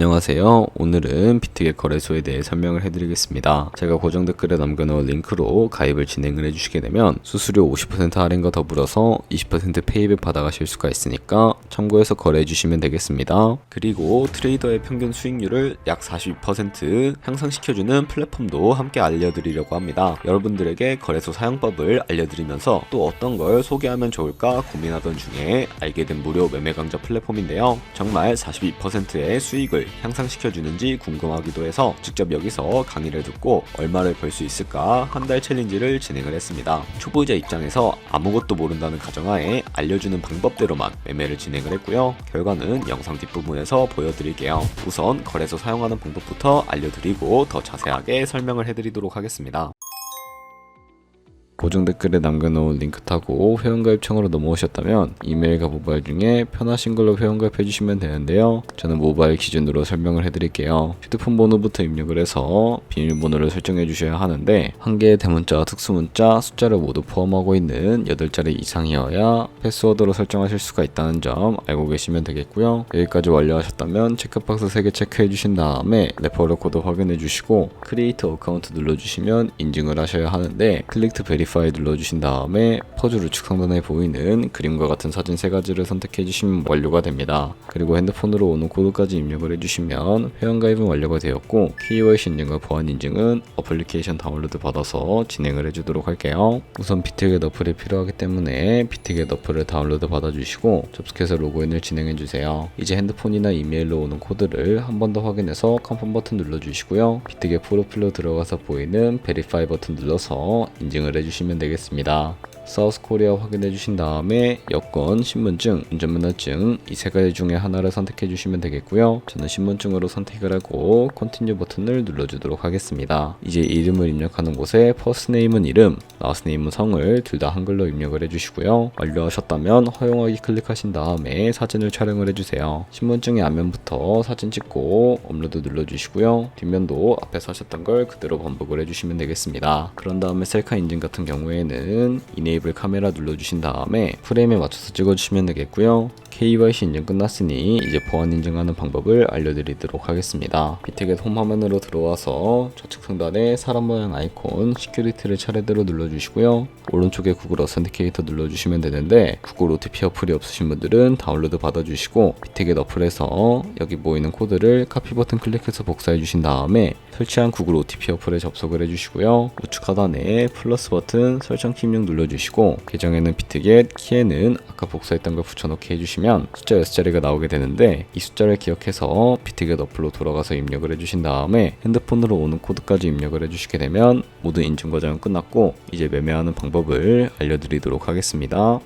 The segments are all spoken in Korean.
안녕하세요. 오늘은 비트겟 거래소에 대해 설명을 해드리겠습니다. 제가 고정 댓글에 남겨놓은 링크로 가입을 진행을 해주시게 되면 수수료 50% 할인과 더불어서 20% 페이백 받아가실 수가 있으니까 참고해서 거래해주시면 되겠습니다. 그리고 트레이더의 평균 수익률을 약 42% 향상시켜주는 플랫폼도 함께 알려드리려고 합니다. 여러분들에게 거래소 사용법을 알려드리면서 또 어떤 걸 소개하면 좋을까 고민하던 중에 알게 된 무료 매매 강좌 플랫폼인데요. 정말 42%의 수익을 향상시켜주는지 궁금하기도 해서 직접 여기서 강의를 듣고 얼마를 벌 수 있을까 한 달 챌린지를 진행을 했습니다. 초보자 입장에서 아무것도 모른다는 가정하에 알려주는 방법대로만 매매를 진행을 했고요. 결과는 영상 뒷부분에서 보여드릴게요. 우선 거래소 사용하는 방법부터 알려드리고 더 자세하게 설명을 해드리도록 하겠습니다. 고정 댓글에 남겨놓은 링크 타고 회원가입창으로 넘어오셨다면 이메일과 모바일 중에 편하신 걸로 회원가입 해주시면 되는데요. 저는 모바일 기준으로 설명을 해드릴게요. 휴대폰 번호부터 입력을 해서 비밀번호를 설정해 주셔야 하는데 한 개의 대문자와 특수문자, 숫자를 모두 포함하고 있는 8자리 이상이어야 패스워드로 설정하실 수가 있다는 점 알고 계시면 되겠고요. 여기까지 완료하셨다면 체크박스 3개 체크해 주신 다음에 레퍼럴 코드 확인해 주시고 크리에이터 어카운트 눌러주시면 인증을 하셔야 하는데 클릭 투 베리파이 눌러주신 다음에 퍼즐 우측 상단에 보이는 그림과 같은 사진 3가지를 선택해 주시면 완료가 됩니다. 그리고 핸드폰으로 오는 코드까지 입력을 해주시면 회원가입은 완료가 되었고 KYC 인증과 보안 인증은 어플리케이션 다운로드 받아서 진행을 해주도록 할게요. 우선 비트겟 어플이 필요하기 때문에 비트겟 어플을 다운로드 받아주시고 접속해서 로그인을 진행해주세요. 이제 핸드폰이나 이메일로 오는 코드를 한 번 더 확인해서 컨펌 버튼 눌러주시고요. 비트겟 프로필로 들어가서 보이는 베리파이 버튼 눌러서 인증을 해주시면 되겠습니다. 사우스코리아 확인해 주신 다음에 여권, 신분증, 운전면허증 이 3가지 중에 하나를 선택해 주시면 되겠고요. 저는 신분증으로 선택을 하고 컨티뉴 버튼을 눌러주도록 하겠습니다. 이제 이름을 입력하는 곳에 퍼스트네임은 이름, 라스트네임은 성을 둘 다 한글로 입력을 해주시고요. 완료하셨다면 허용하기 클릭하신 다음에 사진을 촬영을 해주세요. 신분증의 앞면부터 사진 찍고 업로드 눌러주시고요. 뒷면도 앞에서 하셨던 걸 그대로 반복을 해주시면 되겠습니다. 그런 다음에 셀카 인증 같은 경우에는 이네이블 카메라 눌러주신 다음에 프레임에 맞춰서 찍어주시면 되겠고요. KYC 인증 끝났으니 이제 보안 인증하는 방법을 알려드리도록 하겠습니다. 비트겟 홈 화면으로 들어와서 좌측 상단에 사람 모양 아이콘 시큐리티를 차례대로 눌러주시고요. 오른쪽에 구글 어센티케이터 눌러주시면 되는데 구글 OTP 어플이 없으신 분들은 다운로드 받아주시고 비트겟 어플에서 여기 보이는 코드를 카피 버튼 클릭해서 복사해 주신 다음에 설치한 구글 OTP 어플에 접속을 해주시고요. 우측 하단에 플러스 버튼 설정 키 입력 눌러주시고 계정에는 비트겟, 키에는 아까 복사했던 걸 붙여넣기 해주시면 숫자 6자리가 나오게 되는데 이 숫자를 기억해서 비트겟 어플로 돌아가서 입력을 해주신 다음에 핸드폰으로 오는 코드까지 입력을 해주시게 되면 모든 인증 과정은 끝났고 이제 매매하는 방법을 알려드리도록 하겠습니다.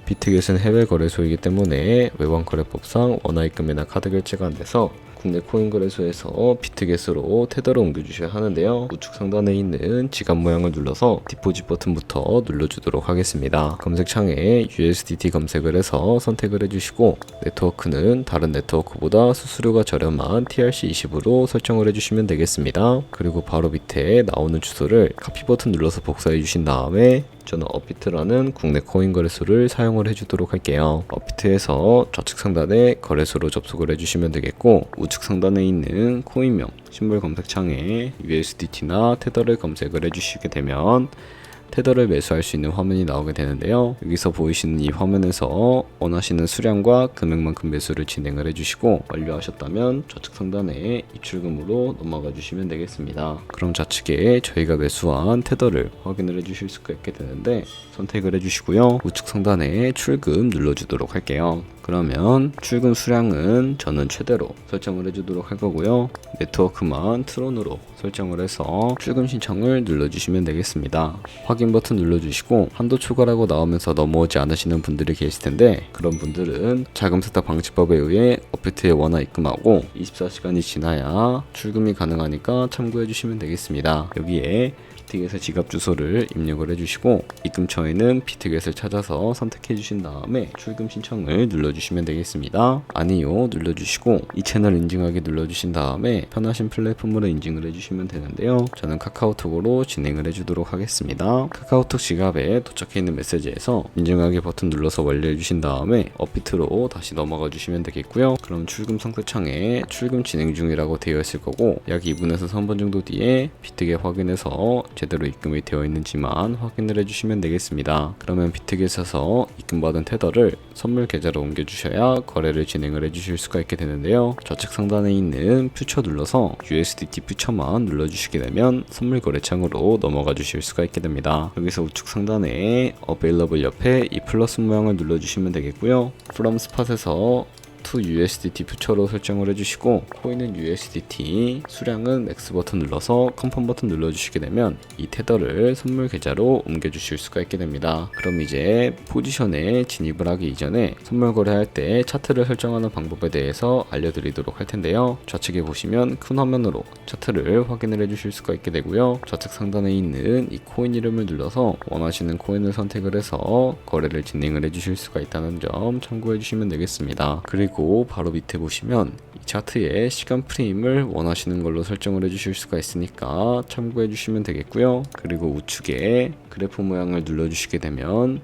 비트겟은 해외 거래소이기 때문에 외환 거래법상 원화입금이나 카드 결제가 안 돼서 국내 코인 거래소에서 비트겟으로 테더를 옮겨주셔야 하는데요. 우측 상단에 있는 지갑 모양을 눌러서 디포짓 버튼부터 눌러주도록 하겠습니다. 검색창에 USDT 검색을 해서 선택을 해주시고 네트워크는 다른 네트워크보다 수수료가 저렴한 TRC20으로 설정을 해주시면 되겠습니다. 그리고 바로 밑에 나오는 주소를 카피 버튼 눌러서 복사해 주신 다음에 저는 업비트라는 국내 코인 거래소를 사용을 해주도록 할게요. 업비트에서 좌측 상단에 거래소로 접속을 해주시면 되겠고 우측 상단에 있는 코인명 심볼 검색창에 USDT나 테더를 검색을 해주시게 되면 테더를 매수할 수 있는 화면이 나오게 되는데요. 여기서 보이시는 이 화면에서 원하시는 수량과 금액만큼 매수를 진행을 해주시고 완료하셨다면 좌측 상단에 입출금으로 넘어가 주시면 되겠습니다. 그럼 좌측에 저희가 매수한 테더를 확인을 해주실 수가 있게 되는데 선택을 해주시고요. 우측 상단에 출금 눌러주도록 할게요. 그러면 출금 수량은 저는 최대로 설정을 해주도록 할 거고요. 네트워크만 트론으로 설정을 해서 출금 신청을 눌러주시면 되겠습니다. 확인 버튼 눌러주시고 한도 초과라고 나오면서 넘어오지 않으시는 분들이 계실 텐데 그런 분들은 자금 세탁 방지법에 의해 업비트에 원화 입금하고 24시간이 지나야 출금이 가능하니까 참고해 주시면 되겠습니다. 여기에 비트겟의 지갑 주소를 입력을 해주시고 입금처에는 비트겟을 찾아서 선택해 주신 다음에 출금 신청을 눌러주시면 되겠습니다. 아니요 눌러주시고 이 채널 인증하기 눌러주신 다음에 편하신 플랫폼으로 인증을 해주시면 되는데요. 저는 카카오톡으로 진행을 해주도록 하겠습니다. 카카오톡 지갑에 도착해 있는 메시지에서 인증하기 버튼 눌러서 완료해 주신 다음에 업비트로 다시 넘어가 주시면 되겠고요. 그럼 출금 상태 창에 출금 진행 중이라고 되어 있을 거고 약 2분에서 3분 정도 뒤에 비트겟 확인해서 제대로 입금이 되어 있는지만 확인을 해주시면 되겠습니다. 그러면 비트겟에서 입금받은 테더를 선물 계좌로 옮겨주셔야 거래를 진행을 해주실 수가 있게 되는데요. 좌측 상단에 있는 퓨처 눌러서 USDT 퓨처만 눌러주시게 되면 선물 거래창으로 넘어가 주실 수가 있게 됩니다. 여기서 우측 상단에 Available 옆에 이 플러스 모양을 눌러주시면 되겠고요. From Spot에서 to USDT 퓨처로 설정을 해주시고 코인은 USDT, 수량은 맥스 버튼 눌러서 컨펌 버튼 눌러주시게 되면 이 테더를 선물 계좌로 옮겨주실 수가 있게 됩니다. 그럼 이제 포지션에 진입을 하기 이전에 선물 거래할 때 차트를 설정하는 방법에 대해서 알려드리도록 할 텐데요. 좌측에 보시면 큰 화면으로 차트를 확인을 해주실 수가 있게 되고요. 좌측 상단에 있는 이 코인 이름을 눌러서 원하시는 코인을 선택을 해서 거래를 진행을 해주실 수가 있다는 점 참고해 주시면 되겠습니다. 그리고 바로 밑에 보시면 이 차트의 시간 프레임을 원하시는 걸로 설정을 해주실 수가 있으니까 참고해 주시면 되겠고요. 그리고 우측에 그래프 모양을 눌러주시게 되면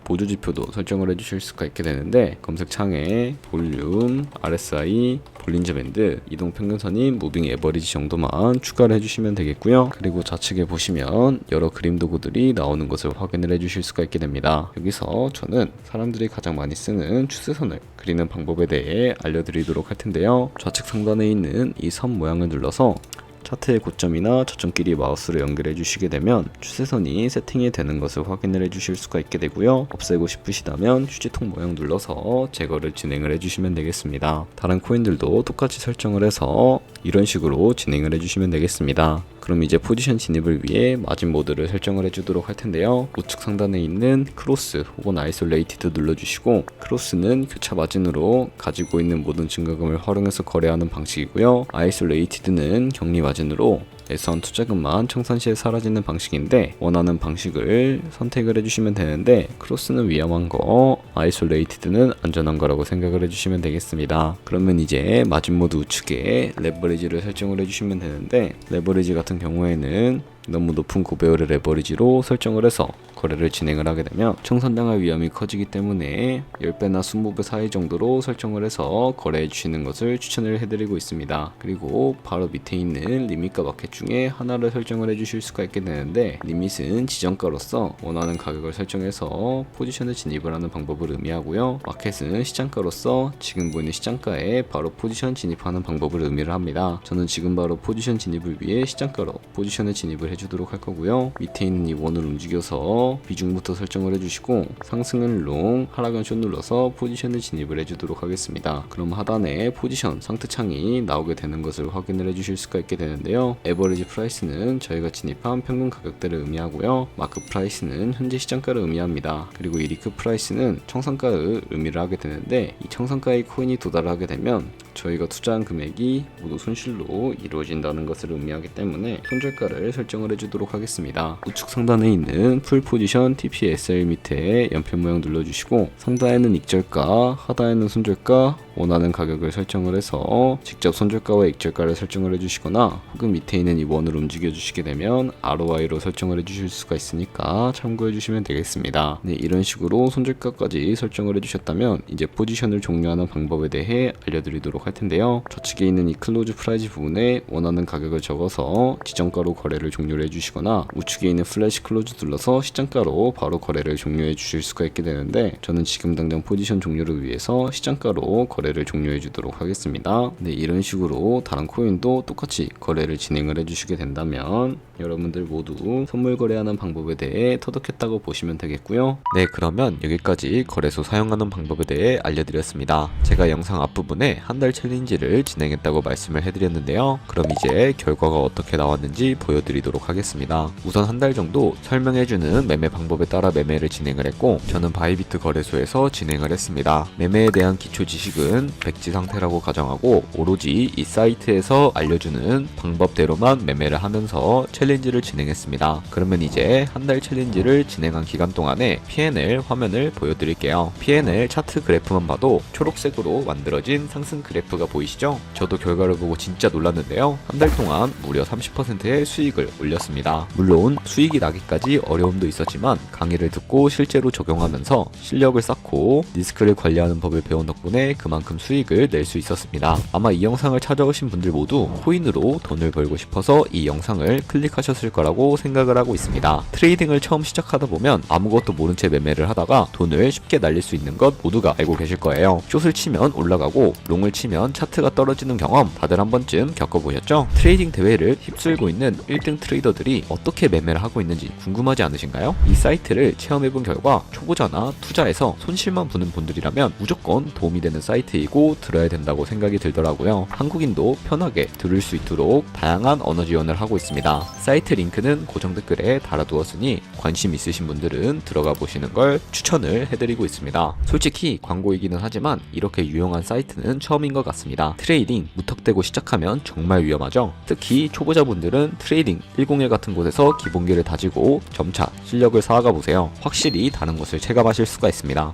보조 지표도 설정을 해주실 수가 있게 되는데 검색창에 볼륨, RSI, 볼린저 밴드, 이동 평균선인 무빙 에버리지 정도만 추가를 해주시면 되겠고요. 그리고 좌측에 보시면 여러 그림 도구들이 나오는 것을 확인을 해주실 수가 있게 됩니다. 여기서 저는 사람들이 가장 많이 쓰는 추세선을 그리는 방법에 대해 알려드리도록 할 텐데요. 좌측 상단에 있는 이 선 모양을 눌러서 차트의 고점이나 저점끼리 마우스로 연결해 주시게 되면 추세선이 세팅이 되는 것을 확인을 해 주실 수가 있게 되고요. 없애고 싶으시다면 휴지통 모양 눌러서 제거를 진행을 해 주시면 되겠습니다. 다른 코인들도 똑같이 설정을 해서 이런 식으로 진행을 해 주시면 되겠습니다. 그럼 이제 포지션 진입을 위해 마진 모드를 설정을 해주도록 할 텐데요. 우측 상단에 있는 크로스 혹은 아이솔레이티드 눌러주시고 크로스는 교차 마진으로 가지고 있는 모든 증가금을 활용해서 거래하는 방식이고요. 아이솔레이티드는 격리 마진으로 S1 투자금만 청산 시에 사라지는 방식인데 원하는 방식을 선택을 해주시면 되는데 크로스는 위험한 거, 아이솔레이티드는 안전한 거라고 생각을 해주시면 되겠습니다. 그러면 이제 마진 모드 우측에 레버리지를 설정을 해주시면 되는데 레버리지 같은 경우에는 너무 높은 고배율의 레버리지로 설정을 해서 거래를 진행을 하게 되면 청산당할 위험이 커지기 때문에 10배나 20배 사이 정도로 설정을 해서 거래해 주시는 것을 추천을 해드리고 있습니다. 그리고 바로 밑에 있는 리밋과 마켓 중에 하나를 설정을 해주실 수가 있게 되는데 리밋은 지정가로서 원하는 가격을 설정해서 포지션에 진입을 하는 방법을 의미하고요. 마켓은 시장가로서 지금 보이는 시장가에 바로 포지션 진입하는 방법을 의미를 합니다. 저는 지금 바로 포지션 진입을 위해 시장가로 포지션에 진입을 해주도록 할 거고요. 밑에 있는 이 원을 움직여서 비중부터 설정을 해주시고 상승은 롱, 하락은 숏 눌러서 포지션에 진입을 해주도록 하겠습니다. 그럼 하단에 포지션 상태창이 나오게 되는 것을 확인을 해주실 수가 있게 되는데요. 에버리지 프라이스는 저희가 진입한 평균 가격대를 의미하고요. 마크 프라이스는 현재 시장가를 의미합니다. 그리고 이 리크 프라이스는 청산가를 의미를 하게 되는데 이 청산가의 코인이 도달하게 되면 저희가 투자한 금액이 모두 손실로 이루어진다는 것을 의미하기 때문에 손절가를 설정을 해주도록 하겠습니다. 우측 상단에 있는 풀 포지션 TPSL 밑에 연필 모양 눌러주시고 상단에는 익절가, 하단에는 손절가, 원하는 가격을 설정을 해서 직접 손절가와 익절가를 설정을 해주시거나 혹은 밑에 있는 이 원을 움직여 주시게 되면 ROI로 설정을 해주실 수가 있으니까 참고해 주시면 되겠습니다. 네, 이런 식으로 손절가까지 설정을 해주셨다면 이제 포지션을 종료하는 방법에 대해 알려드리도록 할 텐데요. 좌측에 있는 이 클로즈 프라이즈 부분에 원하는 가격을 적어서 지정가로 거래를 종료를 해주시거나 우측에 있는 플래시 클로즈 눌러서 시장가로 바로 거래를 종료해 주실 수가 있게 되는데 저는 지금 당장 포지션 종료를 위해서 시장가로 거래를 종료해 주도록 하겠습니다. 네, 이런 식으로 다른 코인도 똑같이 거래를 진행을 해주시게 된다면 여러분들 모두 선물 거래하는 방법에 대해 터득했다고 보시면 되겠고요. 네, 그러면 여기까지 거래소 사용하는 방법에 대해 알려드렸습니다. 제가 영상 앞부분에 한 달 챌린지를 진행했다고 말씀을 해드렸는데요. 그럼 이제 결과가 어떻게 나왔는지 보여드리도록 하겠습니다. 우선 한 달 정도 설명해주는 매매 방법에 따라 매매를 진행을 했고 저는 바이비트 거래소에서 진행을 했습니다. 매매에 대한 기초 지식은 백지 상태라고 가정하고 오로지 이 사이트에서 알려주는 방법대로만 매매를 하면서 챌린지 챌린지를 진행했습니다. 그러면 이제 한 달 챌린지를 진행한 기간 동안에 P&L 화면을 보여드릴게요. P&L 차트 그래프만 봐도 초록색으로 만들어진 상승 그래프가 보이시죠? 저도 결과를 보고 진짜 놀랐는데요. 한 달 동안 무려 30%의 수익을 올렸습니다. 물론 수익이 나기까지 어려움도 있었지만 강의를 듣고 실제로 적용하면서 실력을 쌓고 리스크를 관리하는 법을 배운 덕분에 그만큼 수익을 낼 수 있었습니다. 아마 이 영상을 찾아오신 분들 모두 코인으로 돈을 벌고 싶어서 이 영상을 클릭하셨을 거라고 생각을 하고 있습니다. 트레이딩을 처음 시작하다 보면 아무것도 모른 채 매매를 하다가 돈을 쉽게 날릴 수 있는 것 모두가 알고 계실 거예요. 숏을 치면 올라가고 롱을 치면 차트가 떨어지는 경험 다들 한 번쯤 겪어보셨죠? 트레이딩 대회를 휩쓸고 있는 1등 트레이더들이 어떻게 매매를 하고 있는지 궁금하지 않으신가요? 이 사이트를 체험해본 결과 초보자나 투자에서 손실만 보는 분들이라면 무조건 도움이 되는 사이트이고 들어야 된다고 생각이 들더라고요. 한국인도 편하게 들을 수 있도록 다양한 언어 지원을 하고 있습니다. 사이트 링크는 고정 댓글에 달아두었으니 관심 있으신 분들은 들어가 보시는 걸 추천을 해드리고 있습니다. 솔직히 광고이기는 하지만 이렇게 유용한 사이트는 처음인 것 같습니다. 트레이딩 무턱대고 시작하면 정말 위험하죠. 특히 초보자분들은 트레이딩 101 같은 곳에서 기본기를 다지고 점차 실력을 쌓아가 보세요. 확실히 다른 것을 체감하실 수가 있습니다.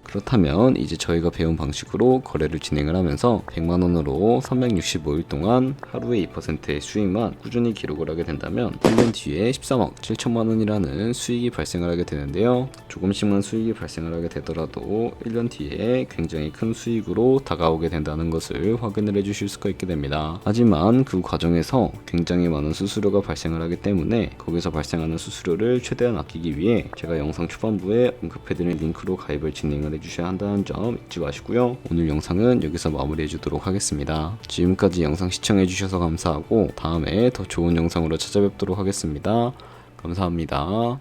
그렇다면 이제 저희가 배운 방식으로 거래를 진행을 하면서 100만원으로 365일 동안 하루에 2%의 수익만 꾸준히 기록을 하게 된다면 1년 뒤에 13억 7천만원이라는 수익이 발생을 하게 되는데요. 조금씩만 수익이 발생을 하게 되더라도 1년 뒤에 굉장히 큰 수익으로 다가오게 된다는 것을 확인을 해주실 수가 있게 됩니다. 하지만 그 과정에서 굉장히 많은 수수료가 발생을 하기 때문에 거기서 발생하는 수수료를 최대한 아끼기 위해 제가 영상 초반부에 언급해드린 링크로 가입을 진행을 해주셔야 한다는 점 잊지 마시고요. 오늘 영상은 여기서 마무리해 주도록 하겠습니다. 지금까지 영상 시청해 주셔서 감사하고 다음에 더 좋은 영상으로 찾아뵙도록 하겠습니다. 감사합니다.